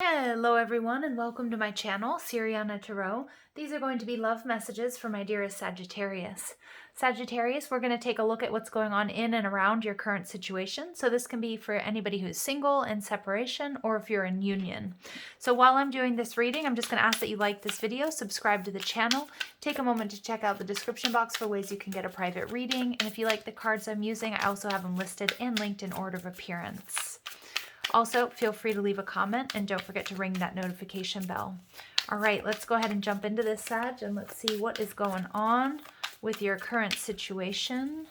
Hello everyone and welcome to my channel, Siriana Tarot. These are going to be love messages for my dearest Sagittarius. Sagittarius, we're going to take a look at what's going on in and around your current situation. So this can be for anybody who's single, in separation, or if you're in union. So while I'm doing this reading, I'm just going to ask that you like this video, subscribe to the channel, take a moment to check out the description box for ways you can get a private reading. And if you like the cards I'm using, I also have them listed and linked in order of appearance. Also, feel free to leave a comment and don't forget to ring that notification bell. All right, let's go ahead and jump into this, Sag, and let's see what is going on with your current situation.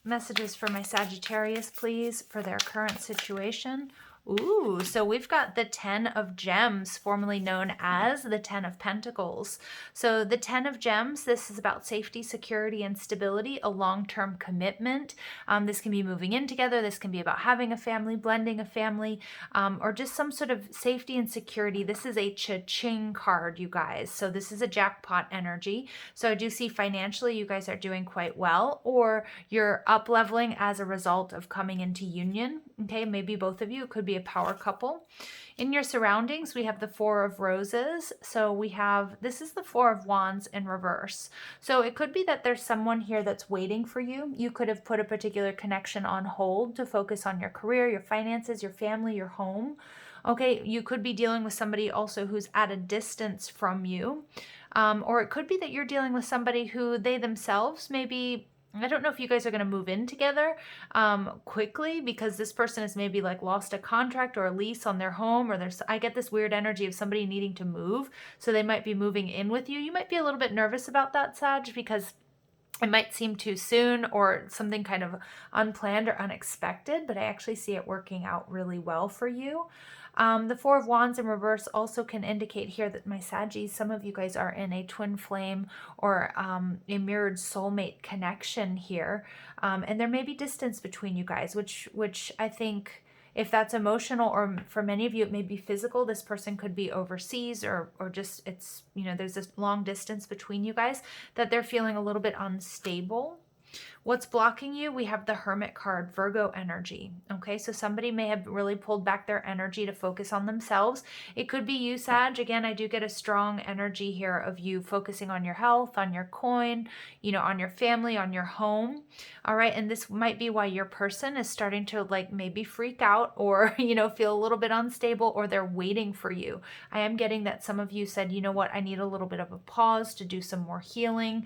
Messages for my Sagittarius, please, for their current situation. Ooh, so we've got the 10 of Gems, formerly known as the 10 of Pentacles. So the 10 of Gems, this is about safety, security, and stability, a long-term commitment. This can be moving in together. This can be about having a family, blending a family, or just some sort of safety and security. This is a cha-ching card, you guys. So this is a jackpot energy. So I do see financially you guys are doing quite well, or you're up-leveling as a result of coming into union. Okay, maybe both of you. It could be a power couple. In your surroundings, we have the Four of Roses. So we have, this is the Four of Wands in reverse. So it could be that there's someone here that's waiting for you. You could have put a particular connection on hold to focus on your career, your finances, your family, your home. Okay, you could be dealing with somebody also who's at a distance from you. Or it could be that you're dealing with somebody who they themselves maybe, I don't know if you guys are going to move in together quickly, because this person has maybe like lost a contract or a lease on their home, or I get this weird energy of somebody needing to move. So they might be moving in with you. You might be a little bit nervous about that, Sag, because it might seem too soon or something kind of unplanned or unexpected, but I actually see it working out really well for you. The Four of Wands in reverse also can indicate here that my Saggies, some of you guys are in a twin flame or a mirrored soulmate connection here. And there may be distance between you guys, which I think, if that's emotional, or for many of you it may be physical, this person could be overseas, or just it's, you know, there's this long distance between you guys, that they're feeling a little bit unstable. What's blocking you? We have the Hermit card, Virgo energy. Okay, so somebody may have really pulled back their energy to focus on themselves. It could be you, Sag. Again, I do get a strong energy here of you focusing on your health, on your coin, you know, on your family, on your home. All right, and this might be why your person is starting to like maybe freak out, or, you know, feel a little bit unstable, or they're waiting for you. I am getting that some of you said, you know what, I need a little bit of a pause to do some more healing,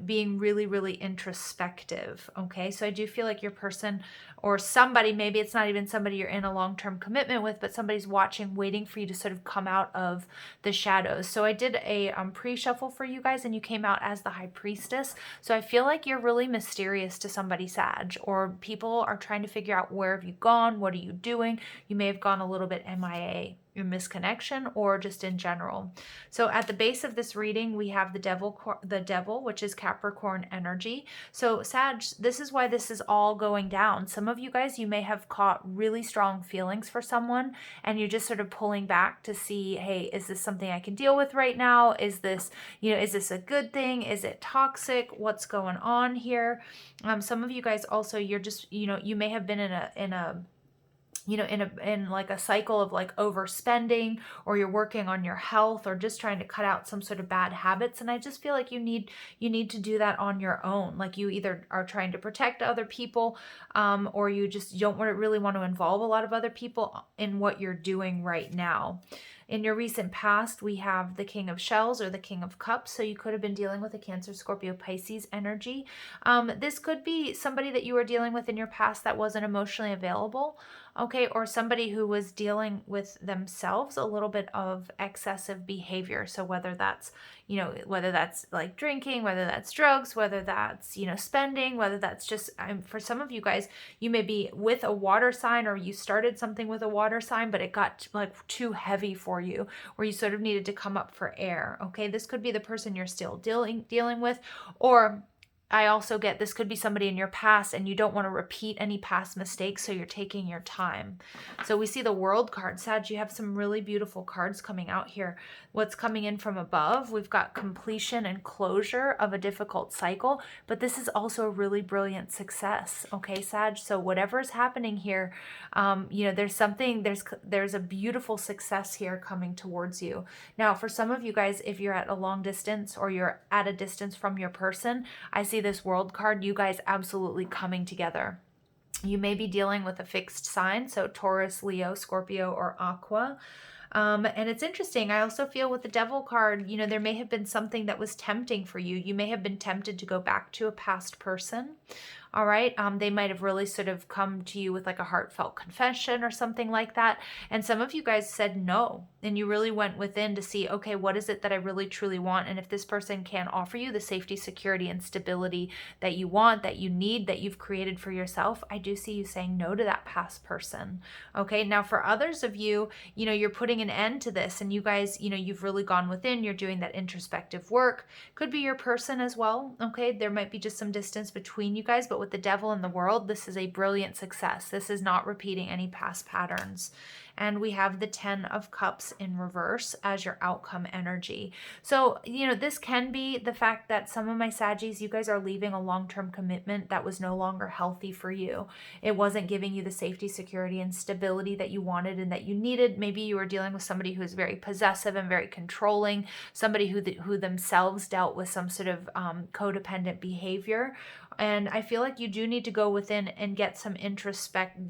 being really, really introspective. Okay, so I do feel like your person or somebody, maybe it's not even somebody you're in a long-term commitment with, but somebody's watching, waiting for you to sort of come out of the shadows. So I did a pre-shuffle for you guys, and you came out as the High Priestess. So I feel like you're really mysterious to somebody, Sag, or people are trying to figure out, where have you gone? What are you doing? You may have gone a little bit MIA, your misconnection, or just in general. So at the base of this reading, we have the devil, which is Capricorn energy. So Sag, this is why this is all going down. Some of you guys, you may have caught really strong feelings for someone, and you're just sort of pulling back to see, hey, is this something I can deal with right now? Is this, you know, is this a good thing? Is it toxic? What's going on here? Some of you guys also, you're just, you know, you may have been in like a cycle of like overspending, or you're working on your health, or just trying to cut out some sort of bad habits. And I just feel like you need to do that on your own. Like you either are trying to protect other people, or you just don't really want to involve a lot of other people in what you're doing right now. In your recent past, we have the King of Shells or the King of Cups. So you could have been dealing with a Cancer, Scorpio, Pisces energy. This could be somebody that you were dealing with in your past that wasn't emotionally available. Okay, or somebody who was dealing with themselves a little bit of excessive behavior. So whether that's, you know, whether that's like drinking, whether that's drugs, whether that's, you know, spending, whether that's just, for some of you guys, you may be with a water sign, or you started something with a water sign, but it got like too heavy for you, where you sort of needed to come up for air. Okay, this could be the person you're still dealing with, or I also get this could be somebody in your past and you don't want to repeat any past mistakes, so you're taking your time. So we see the World card. Sag, you have some really beautiful cards coming out here. What's coming in from above, we've got completion and closure of a difficult cycle, but this is also a really brilliant success, okay, Sag? So whatever is happening here, you know, there's a beautiful success here coming towards you. Now, for some of you guys, if you're at a long distance or you're at a distance from your person, I see this World card, you guys absolutely coming together. You may be dealing with a fixed sign, so Taurus, Leo, Scorpio, or Aqua. And it's interesting. I also feel with the Devil card, you know, there may have been something that was tempting for you. You may have been tempted to go back to a past person. All right. They might have really sort of come to you with like a heartfelt confession or something like that. And some of you guys said no. And you really went within to see, okay, what is it that I really truly want? And if this person can offer you the safety, security, and stability that you want, that you need, that you've created for yourself, I do see you saying no to that past person. Okay. Now for others of you, you know, you're putting an end to this and you guys, you know, you've really gone within, you're doing that introspective work. Could be your person as well. Okay. There might be just some distance between you guys, but with the Devil in the World, this is a brilliant success. This is not repeating any past patterns. And we have the 10 of Cups in reverse as your outcome energy. So, you know, this can be the fact that some of my Saggies, you guys are leaving a long-term commitment that was no longer healthy for you. It wasn't giving you the safety, security, and stability that you wanted and that you needed. Maybe you were dealing with somebody who's very possessive and very controlling, somebody who themselves dealt with some sort of codependent behavior. And I feel like you do need to go within and get some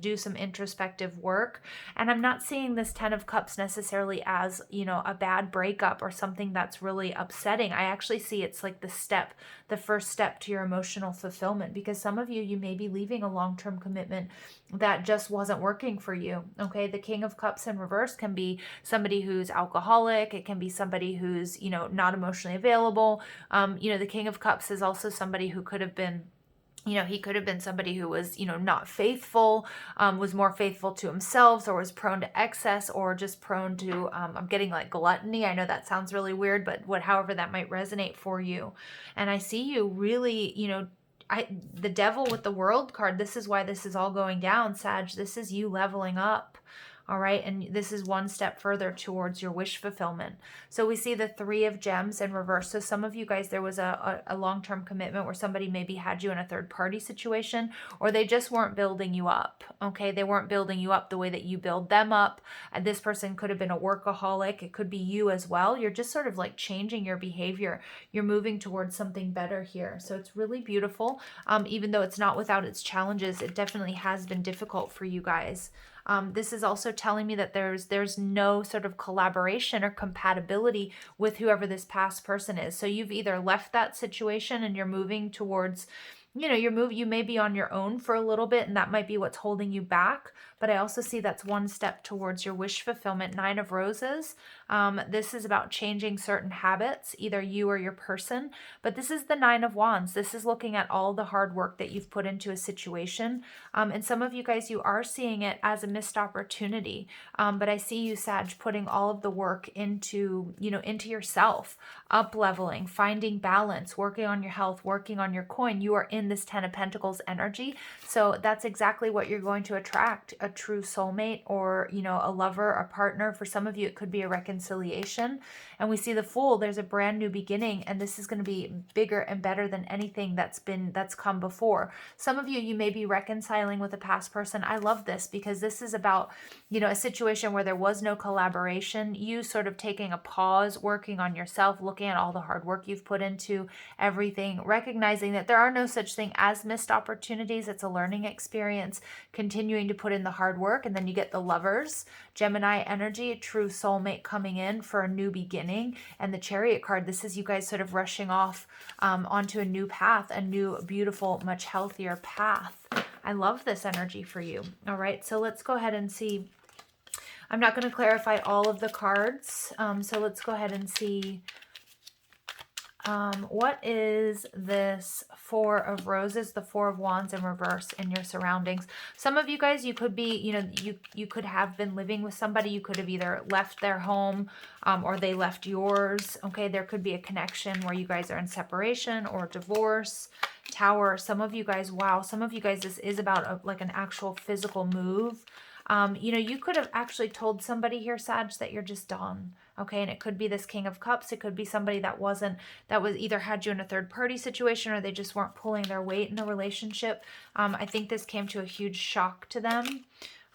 do some introspective work. And I'm not seeing this 10 of Cups necessarily as, you know, a bad breakup or something that's really upsetting. I actually see it's like the first step to your emotional fulfillment, because some of you may be leaving a long-term commitment that just wasn't working for you. Okay. The King of Cups in reverse can be somebody who's alcoholic. It can be somebody who's, you know, not emotionally available. You know, the King of Cups is also somebody who could have been, you know, he could have been somebody who was, you know, not faithful, was more faithful to himself, or was prone to excess, or just prone to, I'm getting like gluttony. I know that sounds really weird, but however that might resonate for you. And I see you really, you know, the Devil with the World card, this is why this is all going down, Sag. This is you leveling up. All right. And this is one step further towards your wish fulfillment. So we see the 3 of Gems in reverse. So some of you guys, there was a long-term commitment where somebody maybe had you in a third-party situation, or they just weren't building you up. Okay. They weren't building you up the way that you build them up. And this person could have been a workaholic. It could be you as well. You're just sort of like changing your behavior. You're moving towards something better here. So it's really beautiful. Even though it's not without its challenges, it definitely has been difficult for you guys. This is also telling me that there's no sort of collaboration or compatibility with whoever this past person is. So you've either left that situation and you're moving towards, you know, you may be on your own for a little bit, and that might be what's holding you back. But I also see that's one step towards your wish fulfillment. 9 of Roses. This is about changing certain habits, either you or your person. But this is the 9 of Wands. This is looking at all the hard work that you've put into a situation. And some of you guys, you are seeing it as a missed opportunity. But I see you, Sag, putting all of the work into, you know, into yourself, up-leveling, finding balance, working on your health, working on your coin. You are in this 10 of Pentacles energy. So that's exactly what you're going to attract, a true soulmate, or, you know, a lover, a partner. For some of you, it could be a reconciliation. And we see the Fool. There's a brand new beginning, and this is going to be bigger and better than anything that's come before. Some of you may be reconciling with a past person. I love this because this is about, you know, a situation where there was no collaboration. You sort of taking a pause, working on yourself, looking at all the hard work you've put into everything, recognizing that there are no such thing as missed opportunities. It's a learning experience, continuing to put in the hard work. And then you get the Lovers, Gemini energy, true soulmate coming in for a new beginning. And the Chariot card, this is you guys sort of rushing off onto a new path, a new, beautiful, much healthier path. I love this energy for you. All right, so let's go ahead and see. I'm not going to clarify all of the cards. So let's go ahead and see What is this Four of Roses, the Four of Wands in reverse in your surroundings? Some of you guys, you could be, you could have been living with somebody. You could have either left their home or they left yours. Okay, there could be a connection where you guys are in separation or divorce. Tower, some of you guys, wow, some of you guys, this is about like an actual physical move. You could have actually told somebody here, Sag, that you're just done. Okay, and it could be this King of Cups. It could be somebody that was either had you in a third party situation or they just weren't pulling their weight in the relationship. I think this came to a huge shock to them.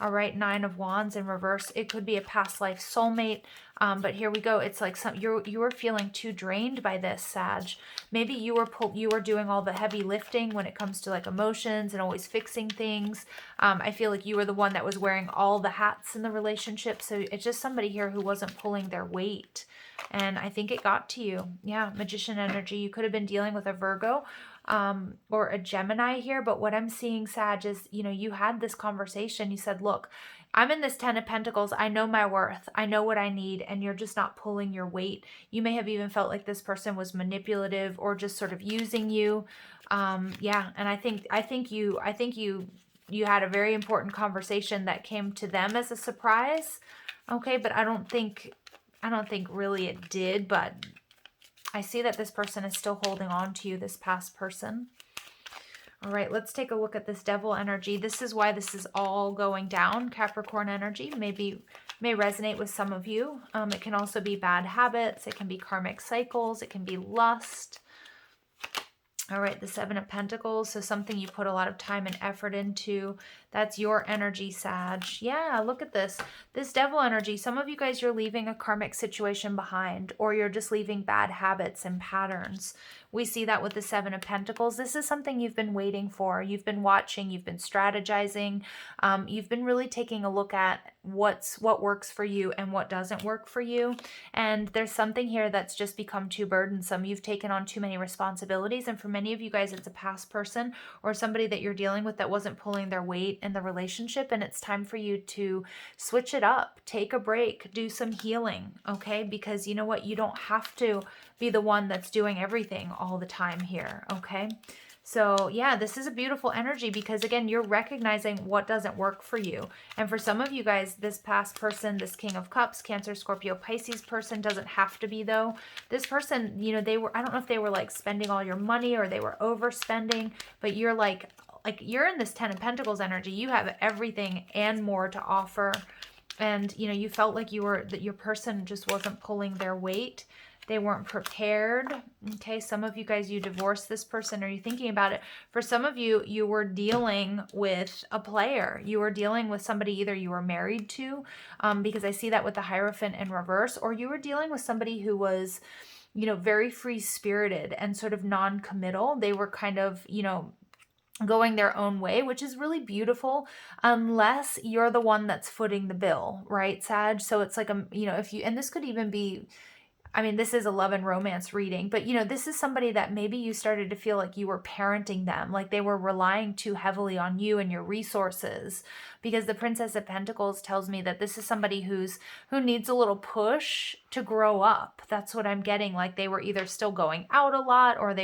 All right, Nine of Wands in reverse. It could be a past life soulmate. But here we go. It's like you were feeling too drained by this, Sag. Maybe you were doing all the heavy lifting when it comes to like emotions and always fixing things. I feel like you were the one that was wearing all the hats in the relationship. So it's just somebody here who wasn't pulling their weight. And I think it got to you. Yeah, Magician energy. You could have been dealing with a Virgo or a Gemini here. But what I'm seeing, Sag, is, you had this conversation. You said, look, I'm in this 10 of Pentacles. I know my worth. I know what I need. And you're just not pulling your weight. You may have even felt like this person was manipulative or just sort of using you. Yeah. And I think you had a very important conversation that came to them as a surprise. Okay. But I don't think really it did, but I see that this person is still holding on to you, this past person. All right, let's take a look at this Devil energy. This is why this is all going down. Capricorn energy may resonate with some of you. It can also be bad habits. It can be karmic cycles. It can be lust. All right, the Seven of Pentacles. So something you put a lot of time and effort into. That's your energy, Sag. Yeah, look at this. This Devil energy. Some of you guys, you're leaving a karmic situation behind, or you're just leaving bad habits and patterns. We see that with the Seven of Pentacles. This is something you've been waiting for. You've been watching. You've been strategizing. You've been really taking a look at what works for you and what doesn't work for you. And there's something here that's just become too burdensome. You've taken on too many responsibilities. And for many of you guys, it's a past person or somebody that you're dealing with that wasn't pulling their weight in the relationship. And it's time for you to switch it up, take a break, do some healing. Okay. Because you know what? You don't have to be the one that's doing everything all the time here. Okay. So yeah, this is a beautiful energy because again, you're recognizing what doesn't work for you. And for some of you guys, this past person, this King of Cups, Cancer, Scorpio, Pisces person doesn't have to be though. This person, I don't know if they were like spending all your money or they were overspending, but you're like you're in this 10 of Pentacles energy. You have everything and more to offer. And you felt like that your person just wasn't pulling their weight. They weren't prepared. Okay, some of you guys, you divorced this person or you're thinking about it. For some of you, you were dealing with a player. You were dealing with somebody either you were married to, because I see that with the Hierophant in reverse, or you were dealing with somebody who was, very free-spirited and sort of non-committal. They were kind of, going their own way, which is really beautiful, unless you're the one that's footing the bill, right, Sag? So it's like, and this could even be, this is a love and romance reading, but this is somebody that maybe you started to feel like you were parenting them, like they were relying too heavily on you and your resources, because the Princess of Pentacles tells me that this is somebody who needs a little push to grow up. That's what I'm getting. Like they were either still going out a lot or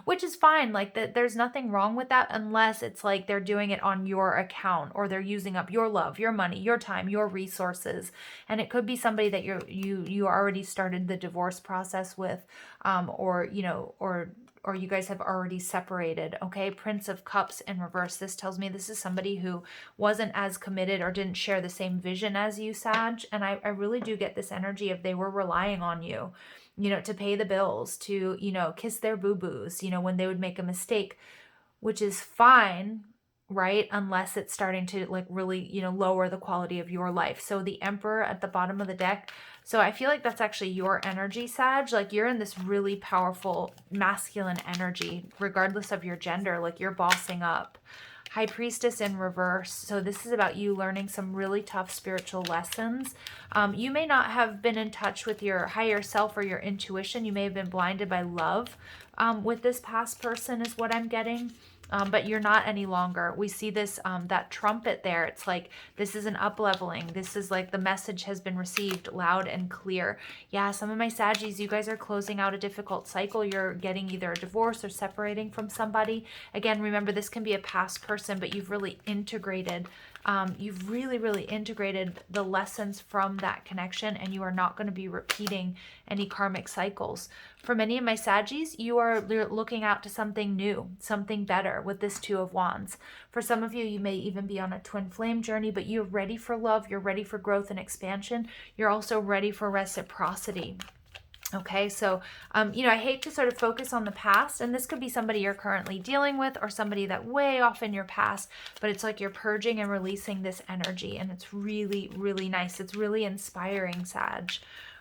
which is fine. Like there's nothing wrong with that unless it's like they're doing it on your account or they're using up your love, your money, your time, your resources. And it could be somebody that you already started the divorce process with, or you guys have already separated. Okay, Prince of Cups in reverse. This tells me this is somebody who wasn't as committed or didn't share the same vision as you, Sag. And I really do get this energy of they were relying on you, to pay the bills, to, kiss their boo-boos, when they would make a mistake, which is fine, right? Unless it's starting to like really, lower the quality of your life. So the Emperor at the bottom of the deck. So I feel like that's actually your energy, Sag. Like you're in this really powerful masculine energy, regardless of your gender, like you're bossing up. High Priestess in reverse. So this is about you learning some really tough spiritual lessons. You may not have been in touch with your higher self or your intuition. You may have been blinded by love with this past person is what I'm getting. but you're not any longer. We see this, that trumpet there. It's like, this is an up-leveling. This is like the message has been received loud and clear. Yeah, some of my Saggies, you guys are closing out a difficult cycle. You're getting either a divorce or separating from somebody. Again, remember, this can be a past person, but you've really integrated you've really integrated the lessons from that connection, and you are not going to be repeating any karmic cycles. For many of my Saggies, you are looking out to something new, something better with this Two of Wands. For some of you, you may even be on a twin flame journey, but you're ready for love. You're ready for growth and expansion. You're also ready for reciprocity. Okay, so, I hate to sort of focus on the past, and this could be somebody you're currently dealing with or somebody that way off in your past, but it's like you're purging and releasing this energy, and it's really nice. It's really inspiring, Sag.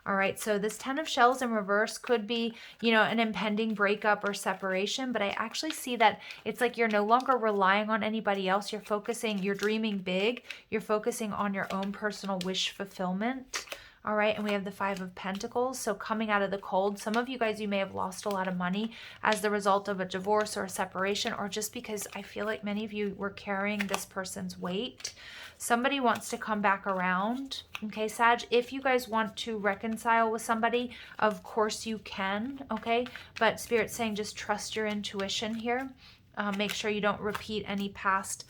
All right, so this 10 of Shells in reverse could be, an impending breakup or separation, but I actually see that it's like you're no longer relying on anybody else. You're focusing, you're dreaming big. You're focusing on your own personal wish fulfillment. All right, and we have the Five of Pentacles. So coming out of the cold, some of you guys, you may have lost a lot of money as the result of a divorce or a separation, or just because I feel like many of you were carrying this person's weight. Somebody wants to come back around. Okay, Sag, if you guys want to reconcile with somebody, of course you can, okay? But Spirit's saying just trust your intuition here. Make sure you don't repeat any past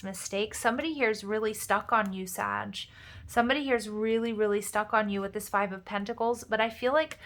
mistakes. Somebody here is really stuck on you, Sag. Somebody here is really stuck on you with this Five of Pentacles, but I feel like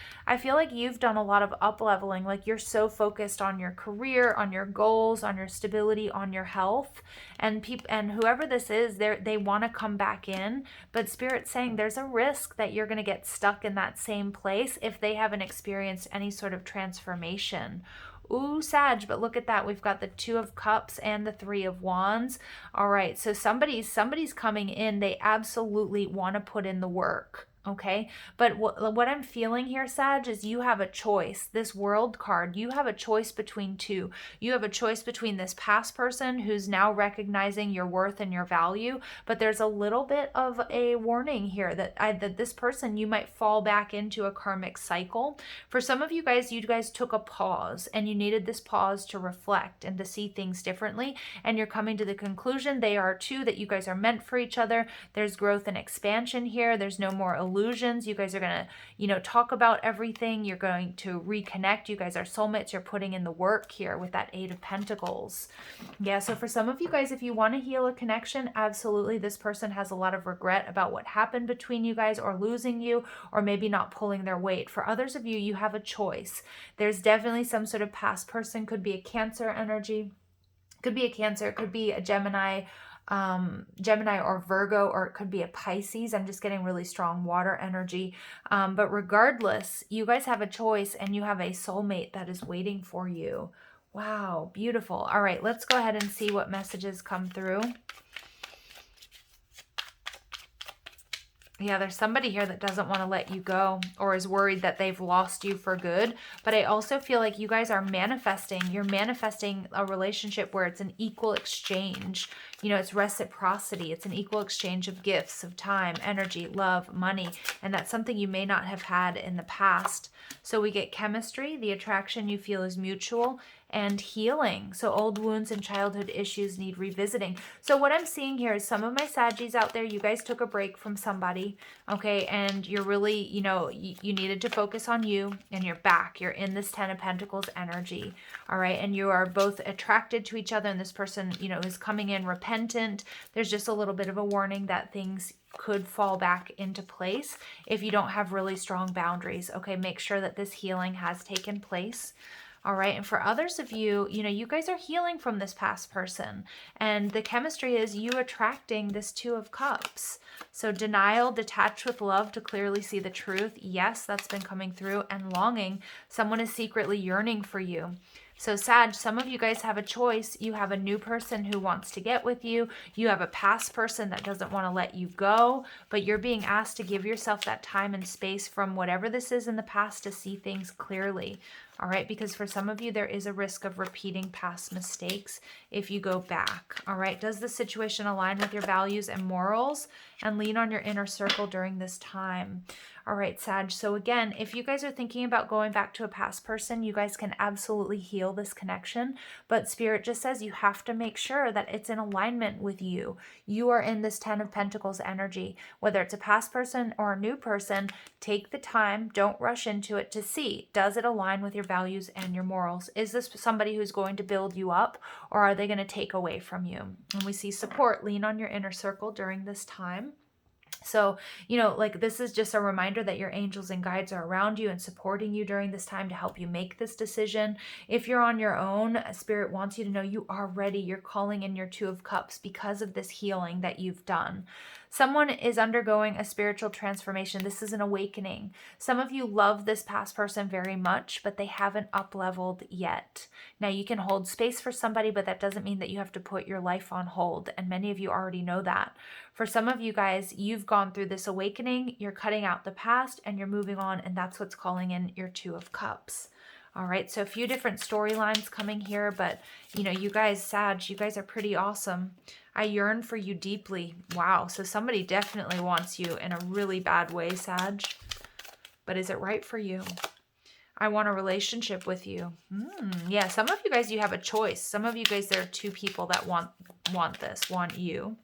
you've done a lot of up-leveling. Like, you're so focused on your career, on your goals, on your stability, on your health, and whoever this is, they want to come back in, but Spirit's saying there's a risk that you're going to get stuck in that same place if they haven't experienced any sort of transformation. Ooh, Sag, but look at that. We've got the Two of Cups and the Three of Wands. All right, so somebody's coming in. They absolutely want to put in the work. Okay, but what I'm feeling here, Sag, is you have a choice. This World card, you have a choice between two. You have a choice between this past person who's now recognizing your worth and your value, but there's a little bit of a warning here that this person, you might fall back into a karmic cycle. For some of you guys took a pause, and you needed this pause to reflect and to see things differently, and you're coming to the conclusion, they are too, that you guys are meant for each other. There's growth and expansion here. There's no more illusions. You guys are going to, talk about everything. You're going to reconnect. You guys are soulmates. You're putting in the work here with that Eight of Pentacles. Yeah, so for some of you guys, if you want to heal a connection, absolutely, this person has a lot of regret about what happened between you guys, or losing you, or maybe not pulling their weight. For others of you, you have a choice. There's definitely some sort of past person. Could be a Cancer energy. Could be a Cancer. Could be a Gemini or Virgo, or it could be a Pisces. I'm just getting really strong water energy. But regardless, you guys have a choice, and you have a soulmate that is waiting for you. Wow, beautiful. All right, let's go ahead and see what messages come through. Yeah, there's somebody here that doesn't want to let you go, or is worried that they've lost you for good. But I also feel like you guys are manifesting. You're manifesting a relationship where it's an equal exchange. It's reciprocity. It's an equal exchange of gifts, of time, energy, love, money. And that's something you may not have had in the past. So we get chemistry. The attraction you feel is mutual. And healing. So old wounds and childhood issues need revisiting. So what I'm seeing here is some of my Saggies out there, you guys took a break from somebody, okay, and you're really, you needed to focus on you, and you're back. You're in this Ten of Pentacles energy, all right, and you are both attracted to each other, and this person, is coming in repentant. There's just a little bit of a warning that things could fall back into place if you don't have really strong boundaries, okay? Make sure that this healing has taken place. All right, and for others of you, you guys are healing from this past person, and the chemistry is you attracting this Two of Cups. So denial, detached with love to clearly see the truth. Yes, that's been coming through. And longing, someone is secretly yearning for you. So Sag, some of you guys have a choice. You have a new person who wants to get with you. You have a past person that doesn't want to let you go, but you're being asked to give yourself that time and space from whatever this is in the past to see things clearly. All right, because for some of you, there is a risk of repeating past mistakes if you go back. All right, does the situation align with your values and morals? And lean on your inner circle during this time. All right, Sag. So again, if you guys are thinking about going back to a past person, you guys can absolutely heal this connection. But Spirit just says you have to make sure that it's in alignment with you. You are in this 10 of Pentacles energy. Whether it's a past person or a new person, take the time, don't rush into it to see, does it align with your values and your morals? Is this somebody who's going to build you up, or are they going to take away from you? And we see support. Lean on your inner circle during this time. So, like this is just a reminder that your angels and guides are around you and supporting you during this time to help you make this decision. If you're on your own, Spirit wants you to know you are ready. You're calling in your Two of Cups because of this healing that you've done. Someone is undergoing a spiritual transformation. This is an awakening. Some of you love this past person very much, but they haven't up-leveled yet. Now, you can hold space for somebody, but that doesn't mean that you have to put your life on hold. And many of you already know that. For some of you guys, you've gone through this awakening. You're cutting out the past and you're moving on. And that's what's calling in your Two of Cups. All right, so a few different storylines coming here, but you guys, Sag, you guys are pretty awesome. I yearn for you deeply. Wow, so somebody definitely wants you in a really bad way, Sag. But is it right for you? I want a relationship with you. Yeah, some of you guys, you have a choice. Some of you guys, there are two people that want this, want you.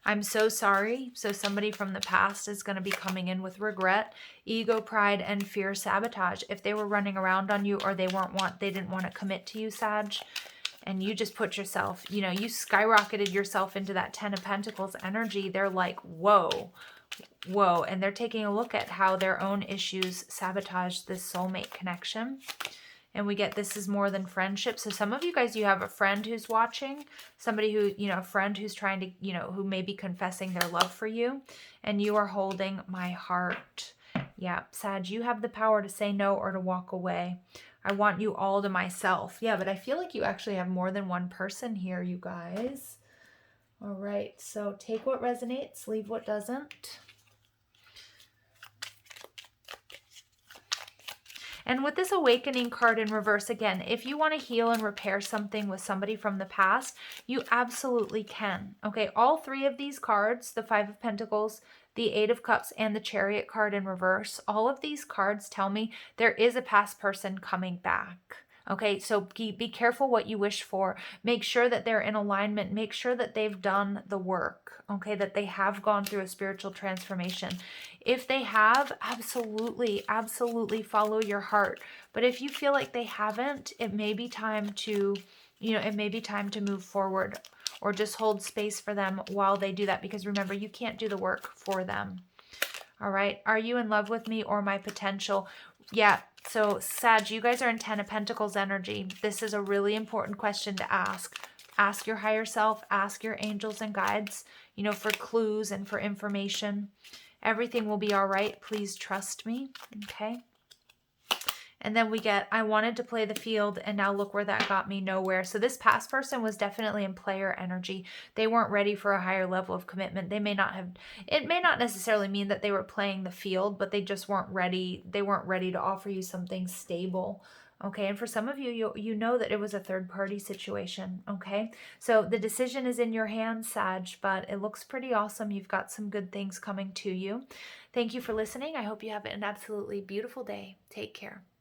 I'm so sorry. So somebody from the past is going to be coming in with regret, ego, pride, and fear sabotage. If they were running around on you or they didn't want to commit to you, Sag, and you just put yourself, you skyrocketed yourself into that 10 of Pentacles energy. They're like, whoa, and they're taking a look at how their own issues sabotage this soulmate connection. And we get this is more than friendship. So some of you guys, you have a friend who's watching, somebody who, a friend who's trying to, who may be confessing their love for you. And you are holding my heart. Yeah, Sag, you have the power to say no or to walk away. I want you all to myself. Yeah, but I feel like you actually have more than one person here, you guys. All right, so take what resonates, leave what doesn't. And with this awakening card in reverse, again, if you want to heal and repair something with somebody from the past, you absolutely can. Okay, all three of these cards, the Five of Pentacles, the Eight of Cups, and the Chariot card in reverse, all of these cards tell me there is a past person coming back. Okay, so be careful what you wish for. Make sure that they're in alignment. Make sure that they've done the work, okay, that they have gone through a spiritual transformation. If they have, absolutely, absolutely follow your heart. But if you feel like they haven't, it may be time to, move forward or just hold space for them while they do that. Because remember, you can't do the work for them. All right, are you in love with me or my potential? Yeah, so Sag, you guys are in 10 of Pentacles energy. This is a really important question to ask. Ask your higher self, ask your angels and guides, for clues and for information. Everything will be all right. Please trust me, okay? And then we get, I wanted to play the field, and now look where that got me, nowhere. So this past person was definitely in player energy. They weren't ready for a higher level of commitment. They may not have, it may not necessarily mean that they were playing the field, but they just weren't ready. They weren't ready to offer you something stable. Okay, and for some of you, you know that it was a third-party situation, okay? So the decision is in your hands, Sag, but it looks pretty awesome. You've got some good things coming to you. Thank you for listening. I hope you have an absolutely beautiful day. Take care.